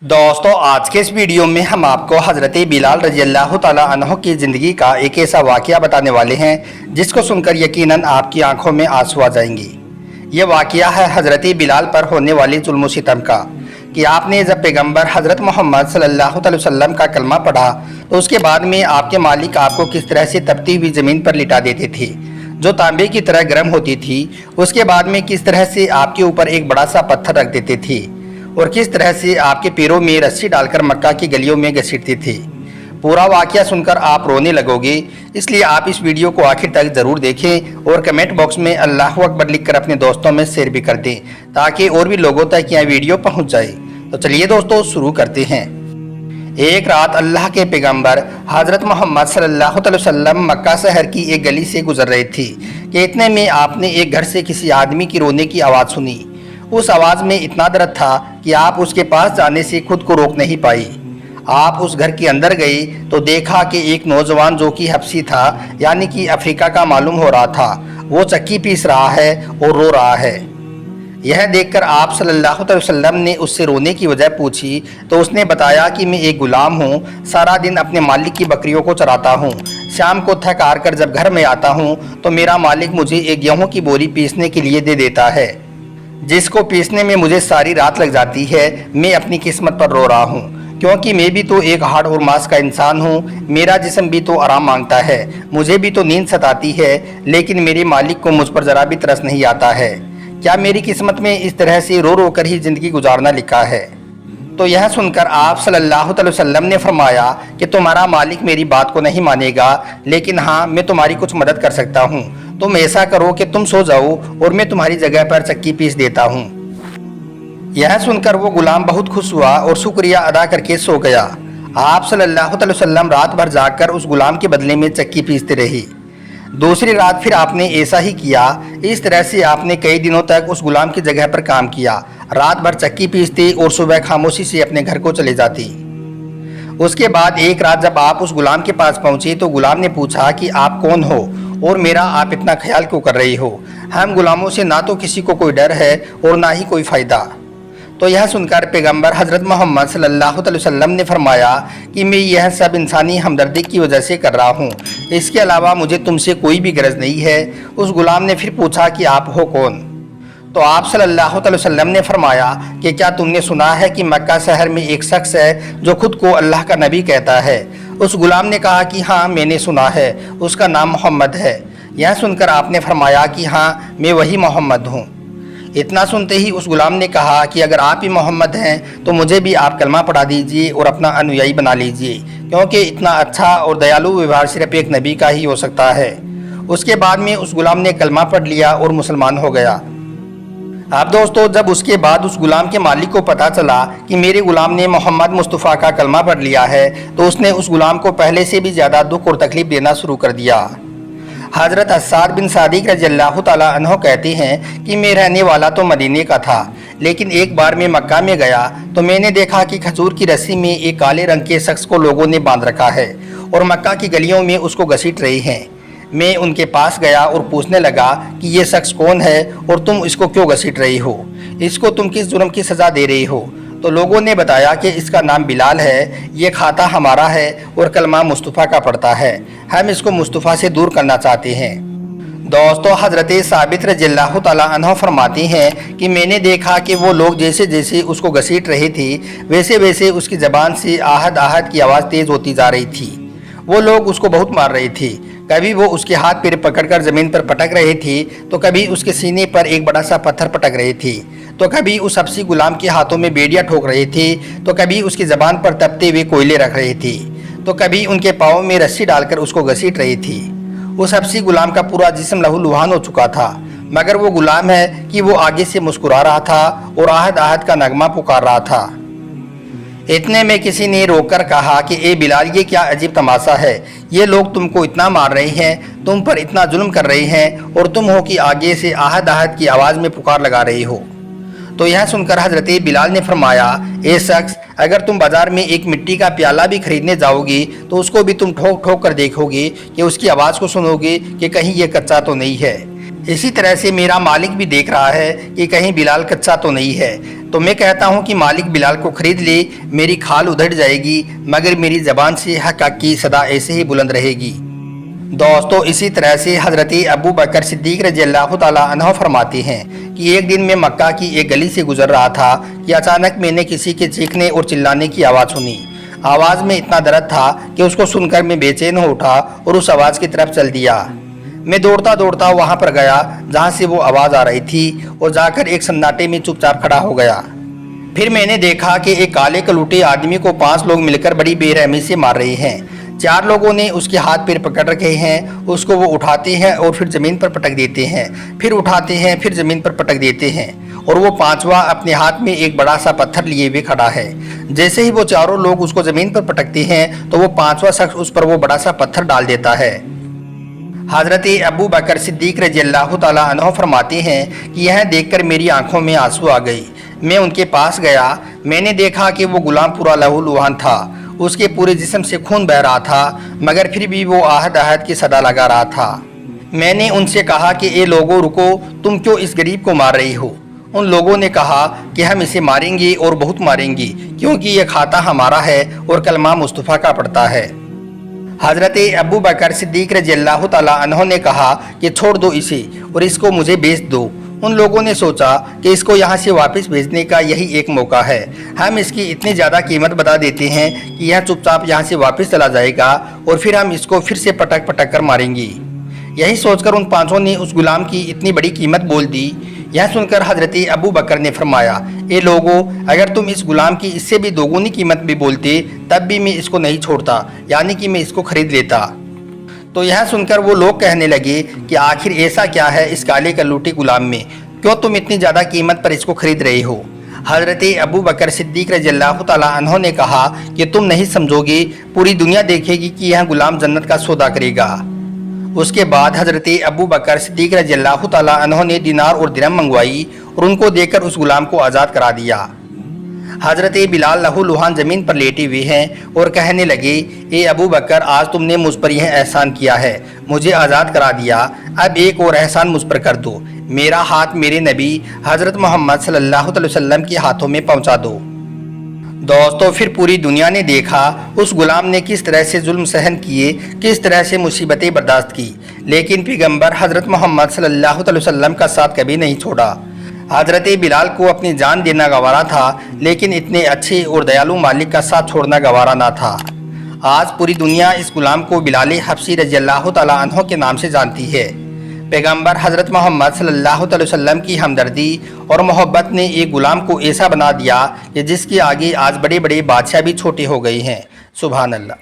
दोस्तों आज के इस वीडियो में हम आपको हज़रत बिलाल रज़ी अल्लाह तआला अन्हु की ज़िंदगी का एक ऐसा वाक़या बताने वाले हैं जिसको सुनकर यकीनन आपकी आंखों में आंसू आ जाएंगे। ये वाक़या है हज़रत बिलाल पर होने वाली जुल्म सितम का कि आपने जब पैगंबर हज़रत मोहम्मद सल्लल्लाहु अलैहि वसल्लम का कलमा पढ़ा तो उसके बाद में आपके मालिक आपको किस तरह से तपती हुई ज़मीन पर लिटा देते थे जो तांबे की तरह गर्म होती थी। उसके बाद में किस तरह से आपके ऊपर एक बड़ा सा पत्थर रख देते थे और किस तरह से आपके पैरों में रस्सी डालकर मक्का की गलियों में घसीटते थे। पूरा वाक़या सुनकर आप रोने लगोगे, इसलिए आप इस वीडियो को आखिर तक ज़रूर देखें और कमेंट बॉक्स में अल्लाहु अकबर लिखकर अपने दोस्तों में शेयर भी कर दें ताकि और भी लोगों तक यह वीडियो पहुंच जाए। तो चलिए दोस्तों शुरू करते हैं। एक रात अल्लाह के पैगंबर हज़रत मोहम्मद सल्लल्लाहु अलैहि वसल्लम मक्का शहर की एक गली से गुजर रहे थे कि इतने में आपने एक घर से किसी आदमी की रोने की आवाज़ सुनी। उस आवाज़ में इतना दर्द था कि आप उसके पास जाने से खुद को रोक नहीं पाई। आप उस घर के अंदर गए तो देखा कि एक नौजवान जो कि हबशी था यानी कि अफ्रीका का मालूम हो रहा था, वो चक्की पीस रहा है और रो रहा है। यह देखकर आप सल्लल्लाहु अलैहि वसल्लम ने उससे रोने की वजह पूछी तो उसने बताया कि मैं एक गुलाम हूँ, सारा दिन अपने मालिक की बकरियों को चराता हूँ। शाम को थक हार कर जब घर में आता हूँ तो मेरा मालिक मुझे एक गेहूँ की बोरी पीसने के लिए दे देता है, जिसको पीसने में मुझे सारी रात लग जाती है। मैं अपनी किस्मत पर रो रहा हूँ क्योंकि मैं भी तो एक हाड़ और मांस का इंसान हूँ। मेरा जिस्म भी तो आराम मांगता है, मुझे भी तो नींद सताती है, लेकिन मेरे मालिक को मुझ पर ज़रा भी तरस नहीं आता है। क्या मेरी किस्मत में इस तरह से रो रो कर ही ज़िंदगी गुजारना लिखा है? तो यह सुनकर आप सल्लल्लाहु अलैहि वसल्लम ने फरमाया कि तुम्हारा मालिक मेरी बात को नहीं मानेगा, लेकिन हाँ मैं तुम्हारी कुछ मदद कर सकता हूँ। तुम ऐसा करो कि तुम सो जाओ और मैं तुम्हारी जगह पर चक्की पीस देता हूँ। यह सुनकर वो गुलाम बहुत खुश हुआ और शुक्रिया अदा करके सो गया। आप सल्लल्लाहु अलैहि वसल्लम रात भर जागकर उस गुलाम के बदले में चक्की पीसते रहे। दूसरी रात फिर आपने ऐसा ही किया। इस तरह से आपने कई दिनों तक उस गुलाम की जगह पर काम किया, रात भर चक्की पीसती और सुबह खामोशी से अपने घर को चले जाती। उसके बाद एक रात जब आप उस गुलाम के पास पहुंचे तो गुलाम ने पूछा कि आप कौन हो और मेरा आप इतना ख्याल क्यों कर रही हो? हम गुलामों से ना तो किसी को कोई डर है और ना ही कोई फ़ायदा। तो यह सुनकर पैगंबर हज़रत मोहम्मद सल्लल्लाहु अलैहि वसल्लम ने फरमाया कि मैं यह सब इंसानी हमदर्दी की वजह से कर रहा हूँ, इसके अलावा मुझे तुमसे कोई भी गरज नहीं है। उस गुलाम ने फिर पूछा कि आप हो कौन? तो आप सल्लल्लाहु अलैहि वसल्लम ने फरमाया कि क्या तुमने सुना है कि मक्का शहर में एक शख्स है जो खुद को अल्लाह का नबी कहता है? उस गुलाम ने कहा कि हाँ मैंने सुना है, उसका नाम मोहम्मद है। यह सुनकर आपने फरमाया कि हाँ मैं वही मोहम्मद हूँ। इतना सुनते ही उस गुलाम ने कहा कि अगर आप ही मोहम्मद हैं तो मुझे भी आप कलमा पढ़ा दीजिए और अपना अनुयायी बना लीजिए, क्योंकि इतना अच्छा और दयालु व्यवहार सिर्फ एक नबी का ही हो सकता है। उसके बाद में उस गुलाम ने कलमा पढ़ लिया और मुसलमान हो गया। अब दोस्तों जब उसके बाद उस गुलाम के मालिक को पता चला कि मेरे गुलाम ने मोहम्मद मुस्तफ़ा का कलमा पढ़ लिया है तो उसने उस गुलाम को पहले से भी ज़्यादा दुख और तकलीफ़ देना शुरू कर दिया। हज़रत हस्साद बिन सादिक रज़ी अल्लाह तआला अन्हु कहते हैं कि मैं रहने वाला तो मदीने का था, लेकिन एक बार मैं मक्का में गया तो मैंने देखा कि खजूर की रस्सी में एक काले रंग के शख्स को लोगों ने बांध रखा है और मक्का की गलियों में उसको घसीट रहे हैं। मैं उनके पास गया और पूछने लगा कि ये शख्स कौन है और तुम इसको क्यों घसीट रही हो? इसको तुम किस जुर्म की सज़ा दे रही हो? तो लोगों ने बताया कि इसका नाम बिलाल है, ये खाता हमारा है और कलमा मुस्तफ़ा का पढ़ता है। हम इसको मुस्तफ़ा से दूर करना चाहते हैं। दोस्तों हज़रत साबित रज़ियल्लाहु तआला अन्हु फरमाती हैं कि मैंने देखा कि वो लोग जैसे जैसे उसको घसीट रहे थे वैसे वैसे उसकी ज़बान से आहद आहद की आवाज़ तेज़ होती जा रही थी। वो लोग उसको बहुत मार रहे थे, कभी वो उसके हाथ पैर पकड़कर ज़मीन पर पटक रहे थे तो कभी उसके सीने पर एक बड़ा सा पत्थर पटक रहे थे, तो कभी उस हबशी गुलाम के हाथों में बेड़ियाँ ठोक रहे थे, तो कभी उसकी ज़बान पर तपते हुए कोयले रख रहे थे, तो कभी उनके पाँव में रस्सी डालकर उसको घसीट रही थी। उस हबशी गुलाम का पूरा जिस्म लहूलुहान हो चुका था, मगर वो गुलाम है कि वो आगे से मुस्कुरा रहा था और आहद आहद का नगमा पुकार रहा था। इतने में किसी ने रोककर कहा कि ए बिलाल, ये क्या अजीब तमाशा है? ये लोग तुमको इतना मार रहे हैं, तुम पर इतना जुल्म कर रहे हैं और तुम हो कि आगे से आहद आहद की आवाज़ में पुकार लगा रही हो। तो यह सुनकर हज़रत बिलाल ने फरमाया, ए शख्स, अगर तुम बाज़ार में एक मिट्टी का प्याला भी खरीदने जाओगी तो उसको भी तुम ठोक ठोक कर देखोगे कि उसकी आवाज़ को सुनोगे कि कहीं ये कच्चा तो नहीं है। इसी तरह से मेरा मालिक भी देख रहा है कि कहीं बिलाल कच्चा तो नहीं है, तो मैं कहता हूँ कि मालिक बिलाल को खरीद ले, मेरी खाल उधड़ जाएगी मगर मेरी ज़बान से हक की सदा ऐसे ही बुलंद रहेगी। दोस्तों, इसी तरह से हज़रत अबू बकर सिद्दीक़ रज़ियल्लाहु ताला अन्हु फरमाते हैं कि एक दिन मैं मक्का की एक गली से गुजर रहा था कि अचानक मैंने किसी के चीखने और चिल्लाने की आवाज़ सुनी। आवाज़ में इतना दर्द था कि उसको सुनकर मैं बेचैन हो उठा और उस आवाज़ की तरफ चल दिया। मैं दौड़ता दौड़ता वहाँ पर गया जहाँ से वो आवाज़ आ रही थी और जाकर एक सन्नाटे में चुपचाप खड़ा हो गया। फिर मैंने देखा कि एक काले कलूटे आदमी को 5 लोग मिलकर बड़ी बेरहमी से मार रहे हैं। 4 लोगों ने उसके हाथ पैर पकड़ रखे हैं, उसको वो उठाते हैं और फिर ज़मीन पर पटक देते हैं, फिर उठाते हैं, फिर ज़मीन पर पटक देते हैं और वो 5वां अपने हाथ में एक बड़ा सा पत्थर लिए हुए खड़ा है। जैसे ही वो चारों लोग उसको ज़मीन पर पटकते हैं तो वो 5वां शख्स उस पर वो बड़ा सा पत्थर डाल देता है। हज़रत अबू बकर सिद्दीक़ रज़ियल्लाहु ताला अन्हु फरमाते हैं कि यह देखकर मेरी आंखों में आंसू आ गई। मैं उनके पास गया, मैंने देखा कि वो गुलाम पूरा लहूलुहान था, उसके पूरे जिस्म से खून बह रहा था मगर फिर भी वो आहद आहद की सदा लगा रहा था। मैंने उनसे कहा कि ए लोगों रुको, तुम क्यों इस गरीब को मार रही हो? उन लोगों ने कहा कि हम इसे मारेंगे और बहुत मारेंगे क्योंकि ये खाता हमारा है और कलमा मुस्तफ़ा का पढ़ता है। हज़रत अबू बकर सिद्दीक़ रज़ियल्लाहु ताला अन्हु ने कहा कि छोड़ दो इसे और इसको मुझे बेच दो। उन लोगों ने सोचा कि इसको यहाँ से वापस भेजने का यही एक मौका है, हम इसकी इतनी ज़्यादा कीमत बता देते हैं कि यह चुपचाप यहाँ से वापस चला जाएगा और फिर हम इसको फिर से पटक पटक कर मारेंगे। यही सोचकर उन 5 ने उस गुलाम की इतनी बड़ी कीमत बोल दी। यह सुनकर हज़रत अबू बकर ने फरमाया, ए लोगों, अगर तुम इस गुलाम की इससे भी दोगुनी कीमत भी बोलते तब भी मैं इसको नहीं छोड़ता, यानी कि मैं इसको खरीद लेता। तो यह सुनकर वो लोग कहने लगे कि आखिर ऐसा क्या है इस काले कलूटी गुलाम में, क्यों तुम इतनी ज़्यादा कीमत पर इसको खरीद रहे हो? हज़रत अबू बकर सिद्दीक़ रज़ियल्लाहु ताला अन्हु ने कहा कि तुम नहीं समझोगे, पूरी दुनिया देखेगी कि यह गुलाम जन्नत का सौदा करेगा। उसके बाद हज़रत अबू बकर सिद्दीक़ रज़ियल्लाहु ताला अन्हु ने दिनार और दिरहम मंगवाई और उनको देकर उस गुलाम को आज़ाद करा दिया। हज़रत बिलाल लहूलुहान ज़मीन पर लेटे हुए हैं और कहने लगे, ए अबू बकर, आज तुमने मुझ पर यह एहसान किया है, मुझे आज़ाद करा दिया, अब एक और एहसान मुझ पर कर दो, मेरा हाथ मेरे नबी हज़रत मोहम्मद सल्लल्लाहु अलैहि वसल्लम के हाथों में पहुंचा दो। दोस्तों, फिर पूरी दुनिया ने देखा उस गुलाम ने किस तरह से जुल्म सहन किए, किस तरह से मुसीबतें बर्दाश्त की, लेकिन पैगंबर हज़रत मोहम्मद सल्लल्लाहु अलैहि वसल्लम का साथ कभी नहीं छोड़ा। हज़रत बिलाल को अपनी जान देना गवारा था, लेकिन इतने अच्छे और दयालु मालिक का साथ छोड़ना गवारा ना था। आज पूरी दुनिया इस गुलाम को बिलाल हबशी रज़ियल्लाहु ताला अन्हु के नाम से जानती है। पैगंबर हज़रत मोहम्मद सल्लल्लाहु अलैहि वसल्लम की हमदर्दी और मोहब्बत ने एक गुलाम को ऐसा बना दिया कि जिसके आगे आज बड़े बड़े बादशाह भी छोटे हो गए हैं। सुभान अल्लाह।